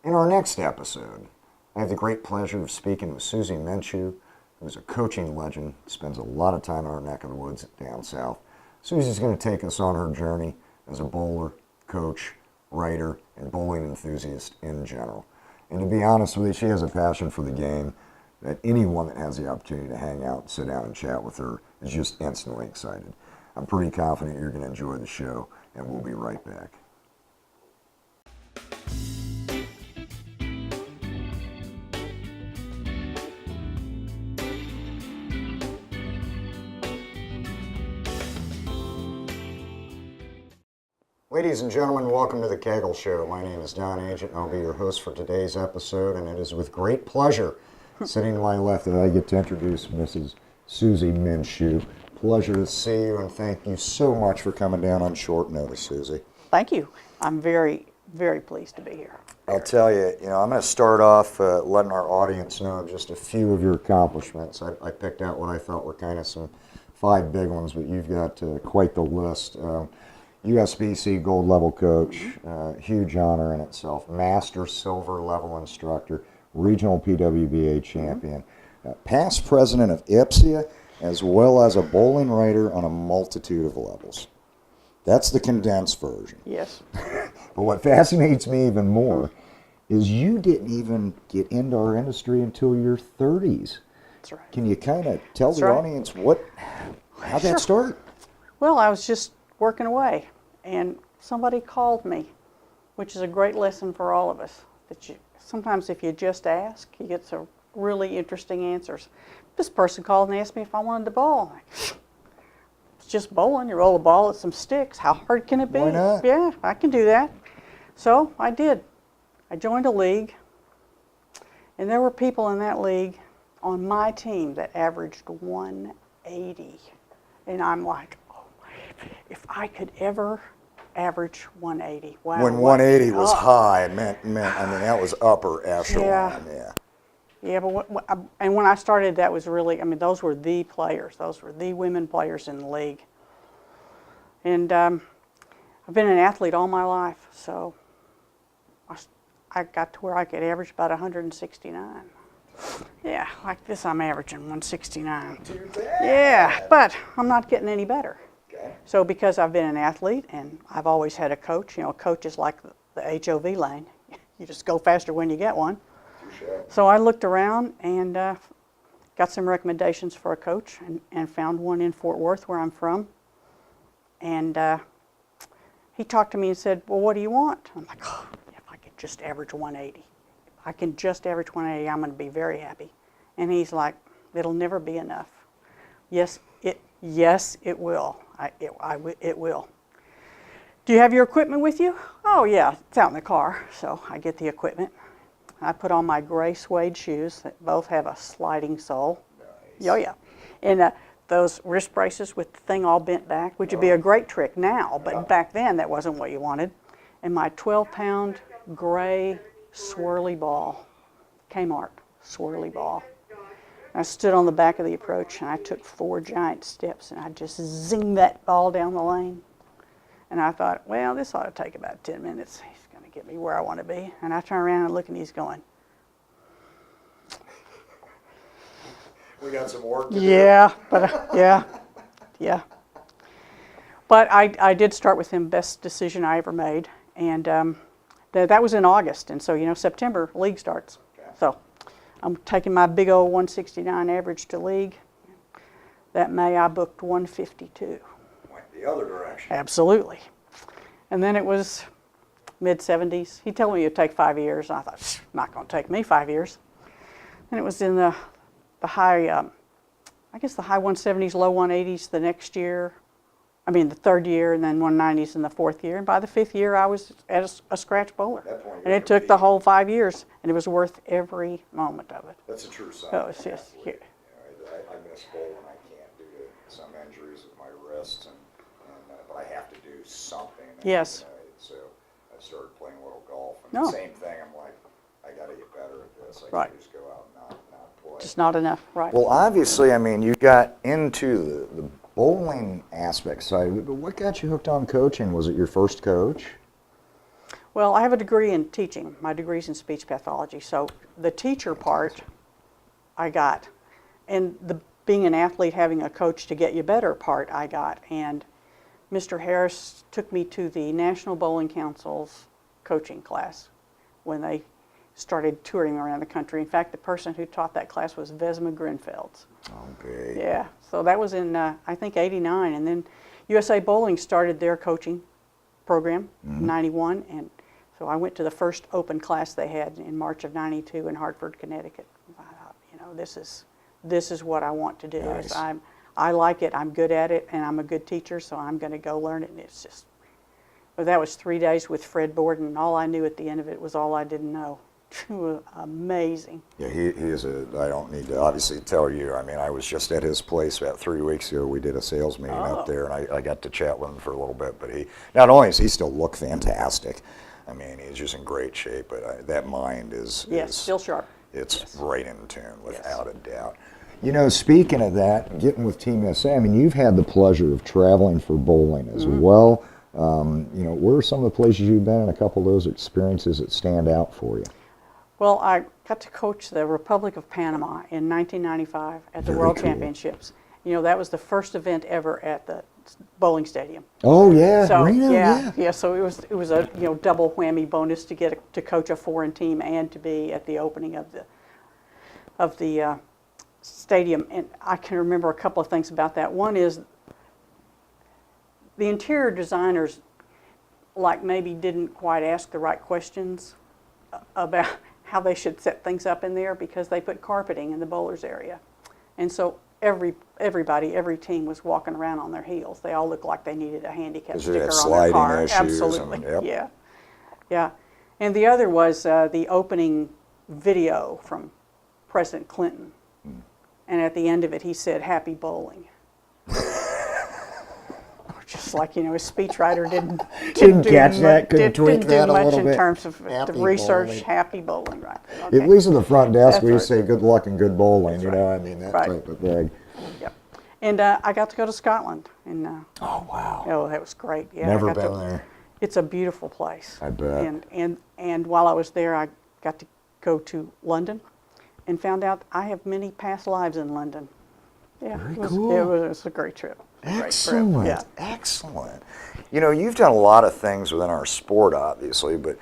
In our next episode, I have the great pleasure of speaking with Susie Minshew, who's a coaching legend, spends a lot of time in our neck of the woods down south. Susie's going to take us on her journey as a bowler, coach, writer, and bowling enthusiast in general. And to be honest with you, she has a passion for the game that anyone that has the opportunity to hang out, sit down, and chat with her is just instantly excited. I'm pretty confident you're going to enjoy the show, and we'll be right back. Ladies and gentlemen, welcome to the Kegel Show. My name is Don Agent, and I'll be your host for today's episode, and it is with great pleasure, sitting to my left, that I get to introduce Mrs. Susie Minshew. Pleasure to see you, and thank you so much for coming down on short notice, Susie. Thank you. I'm very, very pleased to be here. I'll tell you, I'm going to start off letting our audience know just a few of your accomplishments. I picked out what I thought were kind of some 5 big ones, but you've got quite the list. USBC gold level coach, huge honor in itself. Master silver level instructor, regional PWBA champion, past president of IPSIA, as well as a bowling writer on a multitude of levels. That's the condensed version. Yes. But what fascinates me even more is you didn't even get into our industry until your 30s. That's right. Can you kind of tell the audience how'd that start? Well, I was just working away, and somebody called me, which is a great lesson for all of us. Sometimes if you just ask, you get some really interesting answers. This person called and asked me if I wanted to bowl. It's just bowling. You roll a ball at some sticks. How hard can it be? Why not? Yeah, I can do that. So I did. I joined a league, and there were people in that league on my team that averaged 180. And I'm like, oh, if I could ever average 180. Wow. When 180 was high, it meant, that was upper echelon. Yeah, but when I started, that was really, those were the players. Those were the women players in the league. And I've been an athlete all my life, so I got to where I could average about 169. Yeah, like this I'm averaging 169. Yeah, but I'm not getting any better. So because I've been an athlete and I've always had a coach, a coach is like the HOV lane. You just go faster when you get one. So I looked around and got some recommendations for a coach and found one in Fort Worth, where I'm from. And he talked to me and said, well, what do you want? I'm like, oh, if I could just average 180. If I can just average 180, I'm going to be very happy. And he's like, it'll never be enough. Yes, it will. It will. Do you have your equipment with you? Oh, yeah, it's out in the car. So I get the equipment. I put on my gray suede shoes that both have a sliding sole. Nice. Oh, yeah. And those wrist braces with the thing all bent back, which would be a great trick now, but back then that wasn't what you wanted. And my 12-pound gray swirly ball, Kmart swirly ball. I stood on the back of the approach and I took 4 giant steps and I just zinged that ball down the lane. And I thought, well, this ought to take about 10 minutes. He's going to get me where I want to be. And I turn around and look and he's going. We got some work to do. Yeah. But I did start with him, best decision I ever made. And that was in August. And so, September, league starts. Okay. So I'm taking my big old 169 average to league. That May I booked 152. Went the other direction. Absolutely. And then it was mid-70s. He told me it'd take 5 years. And I thought, not going to take me 5 years. And it was in the high, the high 170s, low 180s the next year. The third year, and then 190s in the fourth year. And by the 5th year, I was at a scratch bowler. And it took the whole 5 years, and it was worth every moment of it. That's a true sign. Oh, it's just huge. I miss bowling. I can't due to some injuries with my wrists, but I have to do something. Yes. So I started playing a little golf. And the same thing, I'm like, I got to get better at this. I can't just go out and not play. Just not enough, right. Well, obviously, you got into the bowling aspect side of it, but what got you hooked on coaching? Was it your first coach? Well, I have a degree in teaching. My degree's in speech pathology. So the teacher part I got. And the being an athlete, having a coach to get you better part I got. And Mr. Harris took me to the National Bowling Council's coaching class when they started touring around the country. In fact, the person who taught that class was Vesma Grinfelds. Okay. Yeah, so that was in, I think, '89. And then USA Bowling started their coaching program in '91. And so I went to the first open class they had in March of '92 in Hartford, Connecticut. I thought, you know, this is what I want to do. Nice. I like it, I'm good at it, and I'm a good teacher, so I'm going to go learn it. And it's just, well, that was 3 days with Fred Borden. All I knew at the end of it was all I didn't know. It was amazing. Yeah, he is I don't need to obviously tell you. I mean, I was just at his place about 3 weeks ago. We did a sales meeting up there, and I got to chat with him for a little bit. But not only does he still look fantastic, I mean, he's just in great shape, but that mind is Still sharp. It's right in tune, without a doubt. You know, speaking of that, getting with Team USA, I mean, you've had the pleasure of traveling for bowling as well. You know, where are some of the places you've been and a couple of those experiences that stand out for you? Well, I got to coach the Republic of Panama in 1995 at the World Championships. You know, that was the first event ever at the bowling stadium. Oh yeah, So Reno, yeah. So it was a double whammy bonus to get to coach a foreign team and to be at the opening of the stadium. And I can remember a couple of things about that. One is the interior designers, like, maybe didn't quite ask the right questions about how they should set things up in there, because they put carpeting in the bowlers area, and so every team was walking around on their heels. They all looked like they needed a handicap sticker on their car. Absolutely, yeah. And the other was the opening video from President Clinton, and at the end of it he said, "Happy bowling." Just like, you know, his speechwriter didn't catch that, couldn't tweak that a little bit. Didn't do much in terms of the research. Bowling. Happy bowling, right? Okay. At least in the front desk, That's we right. say good luck and good bowling. That's You know, I mean, that type of thing. Yep. And I got to go to Scotland, and Oh wow! oh, that was great. Yeah, Never I got been there. It's a beautiful place. I bet. And while I was there, I got to go to London, and found out I have many past lives in London. Yeah, Very it was, cool. It was a great trip. Excellent. Yeah. Excellent. You know, you've done a lot of things within our sport, obviously, but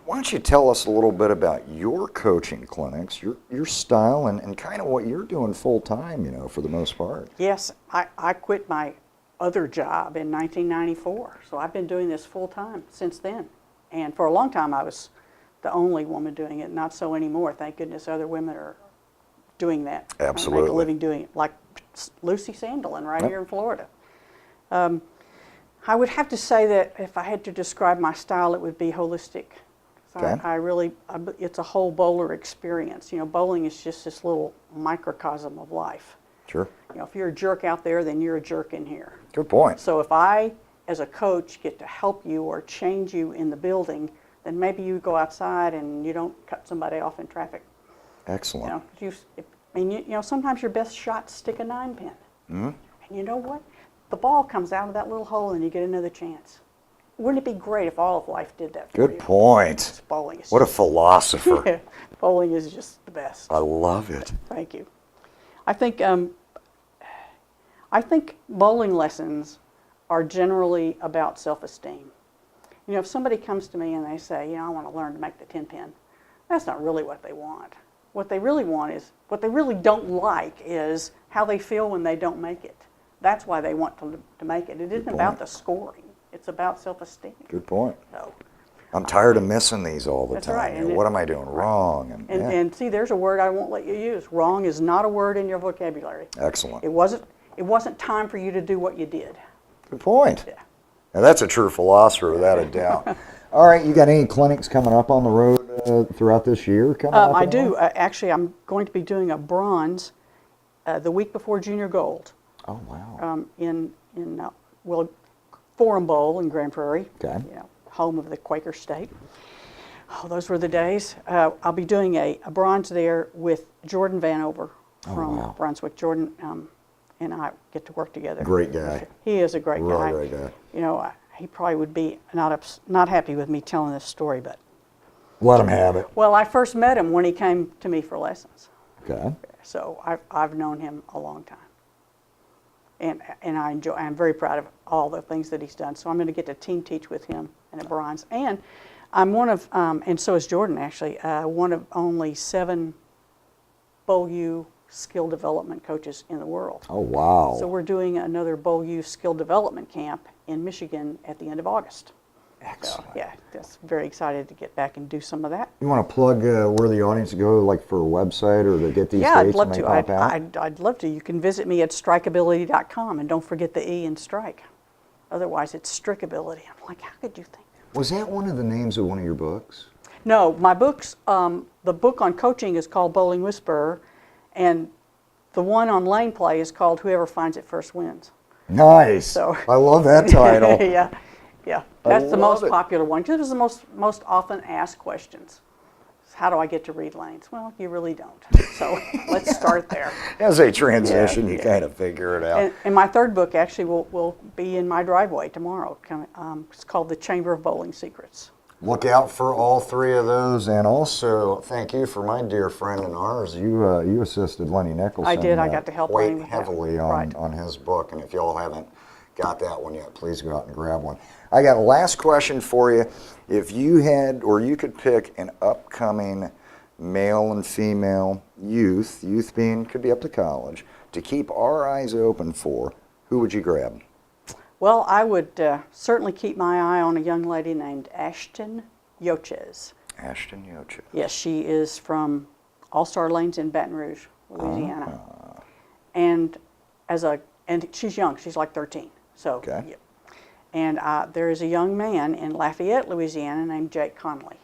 why don't you tell us a little bit about your coaching clinics, your style, and kind of what you're doing full time, you know, for the most part? Yes, I quit my other job in 1994, so I've been doing this full time since then. And for a long time, I was the only woman doing it. Not so anymore. Thank goodness other women are doing that. Absolutely. Make a living doing it, like Lucy Sandelin right here in Florida. I would have to say that if I had to describe my style, it would be holistic. So Okay. It's a whole bowler experience. You know, bowling is just this little microcosm of life. Sure. You know, if you're a jerk out there, then you're a jerk in here. Good point. So if I, as a coach, get to help you or change you in the building, then maybe you go outside and you don't cut somebody off in traffic. Excellent. You know, sometimes your best shots stick a 9-pin. And you know what? The ball comes out of that little hole and you get another chance. Wouldn't it be great if all of life did that for you? Good point. Bowling is What a philosopher. bowling is just the best. I love it. Thank you. I think bowling lessons are generally about self-esteem. You know, if somebody comes to me and they say, you know, I want to learn to make the 10-pin, that's not really what they want. What they really want is, what they really don't like is how they feel when they don't make it. That's why they want to make it. It isn't about the scoring. It's about self-esteem. Good point. So, I'm tired of missing these all the That's time. right. You know, what am I doing wrong? and see, there's a word I won't let you use. Wrong is not a word in your vocabulary. Excellent. It wasn't time for you to do what you did. Good point. Yeah. Now that's a true philosopher, without a doubt. All right, you got any clinics coming up on the road throughout this year? I do. Actually, I'm going to be doing a bronze the week before Junior Gold. Oh wow. In Forum Bowl in Grand Prairie. Okay. You know, home of the Quaker State. Oh, those were the days. I'll be doing a bronze there with Jordan Vanover from Brunswick. Jordan and I get to work together. Great guy. He is a great guy. Really great guy. You know, he probably would be not happy with me telling this story, but Let him have it. well, I first met him when he came to me for lessons. Okay. So I've known him a long time, and I'm very proud of all the things that he's done. So I'm going to get to team teach with him and at Brian's, and I'm one of and so is Jordan actually, one of only 7 Bowl U skill development coaches in the world. Oh, wow. So we're doing another Bowl U skill development camp in Michigan at the end of August. Excellent. So, yeah, just very excited to get back and do some of that. You want to plug where the audience go, like for a website or to get these Yeah, dates I'd love when they to. pop out? I'd love to. You can visit me at strikeability.com, and don't forget the E in strike. Otherwise, it's Strickability. I'm like, how could you think? Was that one of the names of one of your books? No, my books, the book on coaching is called Bowling Whisperer, and the one on lane play is called Whoever Finds It First Wins. Nice. So I love that title. yeah, yeah. I That's the most love it. popular one because it was the most often asked questions. How do I get to read lanes? Well, you really don't. So let's start there. As they transition, you yeah. kind of figure it out. And my third book actually will be in my driveway tomorrow. It's called The Chamber of Bowling Secrets. Look out for all 3 of those, and also thank you for my dear friend and ours. You assisted Lenny Nicholson. I did. I got to help quite Lenny with that. heavily Right. on his book, and if y'all haven't got that one yet, please go out and grab one. I got a last question for you. If you had, or you could pick an upcoming male and female youth being could be up to college, to keep our eyes open for, who would you grab? Well, I would certainly keep my eye on a young lady named Ashton Yochez. Ashton Yocha. Yes, she is from All-Star Lanes in Baton Rouge, Louisiana. And she's young. She's like 13. So, Okay. yeah. And there is a young man in Lafayette, Louisiana, named Jake Conley.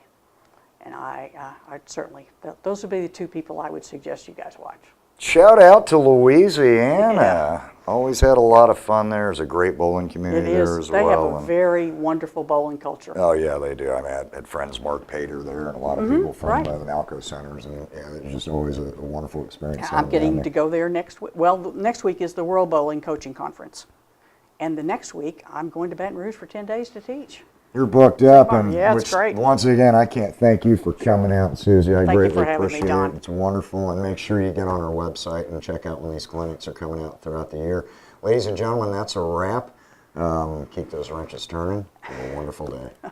And I'd certainly, those would be the 2 people I would suggest you guys watch. Shout out to Louisiana. Yeah. Always had a lot of fun there. There's a great bowling community It is. there as They well. have a very wonderful bowling culture. Oh yeah, they do. I mean, I had friends, Mark Pater there, and a lot of people from right. the Nalco centers, and yeah, it's just always a wonderful experience. I'm getting to go there next week. Well, next week is the World Bowling Coaching Conference. And the next week, I'm going to Baton Rouge for 10 days to teach. You're booked up, and Yeah, it's great. Once again, I can't thank you for coming out, Susie. I Thank you greatly for having me, appreciate Don. it. It's wonderful, and make sure you get on our website and check out when these clinics are coming out throughout the year. Ladies and gentlemen, that's a wrap. Keep those wrenches turning. Have a wonderful day.